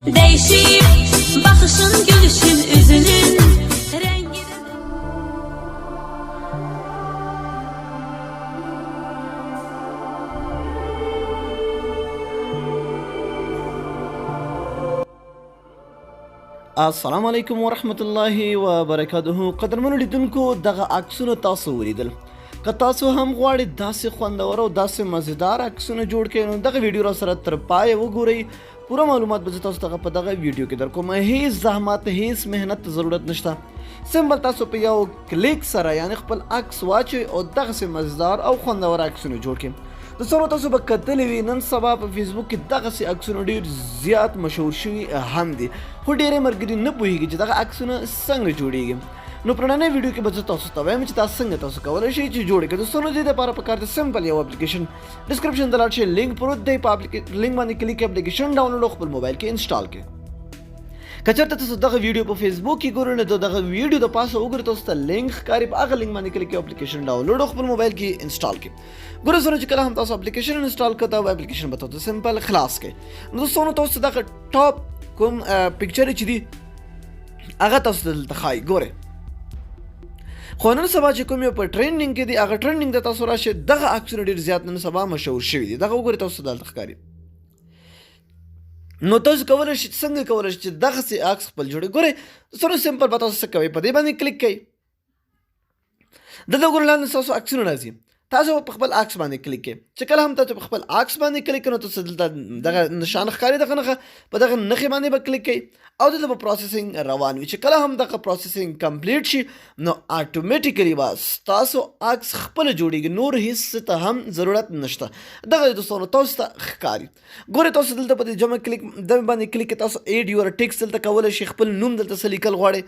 Değişip bakışın, gülüşün, üzünün rengi. السلام علیکم ورحمت الله وبرکاته. قدرمنو لیدونکو دغه عکسونه تاسو ولیدل. که تاسو هم غواړئ داسې خوندور او داسې مزیدار عکسونه جوړ کړئ نو دغه ویډیو را سره تر پایه وګورئ. پوره معلومات به زه تاسو ته په دغه ویډیو کې درکوم. هیڅ زحمت هیڅ محنت ته ضرورت نشته. سمبل تاسو په یو کلیک سره یعنی خپل عکس واچوئ او دغسې مزیدار او خوندور عکسونه جوړ کړئ. دوستانو تاسو به کتلی وي نن سبا په فیسبوک کې دغسې عکسونه ډېر زیات مشهور شوي هم دي خو ډېری ملګري نه پوهېږي چې دغه عکسونه څنګه جوړېږي. نو په نننۍ ویډیو کې به زه تاسو ته وایم چې دا څنګه تاسو کولی شئ چې جوړ کړئ. دوستانو دې دپاره پکار دی سمپل یو اپلیکیشن ډسکرپشن ته لاړ شئ، لینک پروت دی، په لینک باندې کلیک کړئ، اپلیکیشن ډاونلوډ او خپل موبایل کې انسټال کړئ. که چېرته تاسو دغه ویډیو په فیسبوک کې ګورئ نو د دغه ویډیو د پاسه وګورئ تاسو ته لینک ښکاري، په هغه لینک باندې کلیک کړئ، اپلیکیشن ډاونلوډ او خپل موبایل کې انسټال کړئ. ګورئ دوستانو چې کله هم تاسو اپلیکیشن انسټال کړئ دا اپلیکیشن به تاسو سمپل خلاص کړئ. نو دوستانو تاسو دغه ټاپ کوم پکچر چې دی هغه تاسو دلته ښایي ګورئ. خو نن سبا چې کوم یو په ټرینډینګ کې دی هغه ټرینډینګ ته تاسو راشئ، دغه عکسونه ډېر زیات نن سبا مشهور شوي دي. دغه وګورئ تاسو دلته ښکاري. نو تاسو کولی شئ څنګه کولی شئ چې دغسې عکس خپل جوړ ګورئ. دوستانو سمپل به تاسو څه کوئ، په دې باندې کلیک کوئ. دلته وګورئ لاندې ستاسو عکسونه راځي، تاسو په خپل عکس باندې کلیک کړئ. چې کله هم تاسو په خپل عکس باندې کلیک کړئ نو تاسو دلته دغه نشان ښکاري، دغه نښه په دغه نښې باندې به کلیک کړئ او دلته به پروسیسینګ روان وي. چې کله هم دغه پروسیسینګ کمپلیټ شي نو اټومیټیکلی به ستاسو عکس خپله جوړېږي، نور هېڅ څه ته هم ضرورت نشته. دغه دوستانو تاسو ته ښکاري. ګورئ تاسو دلته په دې جمع کلیک دغه باندې کلیک کړئ، تاسو ایډ یور ټیکس دلته کولی شئ، خپل نوم دلته څه لیکل غواړئ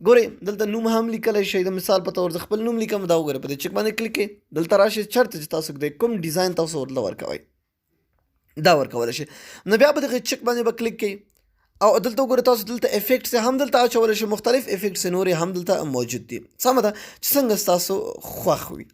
ګورئ دلته نوم هم لیکلی شئ. د مثال په طور زه خپل نوم لیکم، دا وګورئ په دې چک باندې کلیک کړئ، دلته راشئ چېرته چې تاسو د کوم ډیزاین تاسو ورته ورکوئ دا ورکولی شئ. نو بیا به دغه چک باندې به کلیک کړئ او دلته وګورئ تاسو دلته افیکټس هم دلته اچولی شئ، مختلف افیکټس نورې هم دلته موجود دي. سمه ده چې څنګه ستاسو خوښ وي.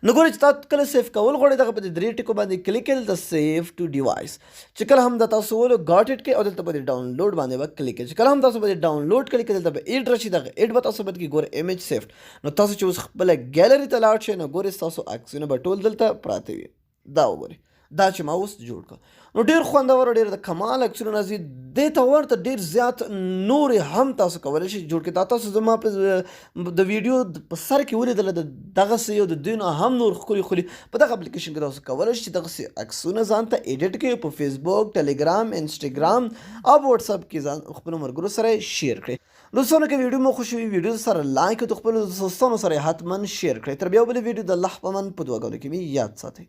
نو ګورئ چې تاسو کله سیف کول غواړئ دغه په دې درې ټکو باندې کلیک کړئ، دلته سیف ټو ډیوایس. چې کله هم دا تاسو ولو ګاټ اټ کړئ او دلته په دې ډاونلوډ باندې به کلیک کړئ. چې کله هم تاسو په دې ډاونلوډ کلیک کړئ دلته به ایډ راشي، دغه ایډ به تاسو باندې ګورئ ایمیج سیفټ. نو تاسو چې اوس خپله ګیلري ته لاړ شئ نو ګورئ ستاسو عکسونه به ټول دلته پراته وي. دا وګورئ دا چې ما اوس جوړ کړ نو ډېر خوندور ډېر د کمال عکسونه راځي. دې ته ورته ډېر زیات نورې هم تاسو کولی شئ جوړ کړئ. دا تاسو زما په د ویډیو په سر کې ولیدله دغسې یو د دوی نه هم نور ښکلي ښکلي په دغه اپلیکیشن کې تاسو کولی شئ چې دغسې عکسونه ځان ته ایډیټ کړئ، په فیسبوک، ټلیګرام، انسټاګرام او وټساپ کې ځان خپلو ملګرو سره شیر کړئ. دوستانو که ویډیو مو خوښ وي ویډیو سره لایک او د خپلو دوستانو سره یې حتما شیر کړئ. تر بیا بلې ویډیو د الله په امان په دعاګانو کې مې یاد ساتئ.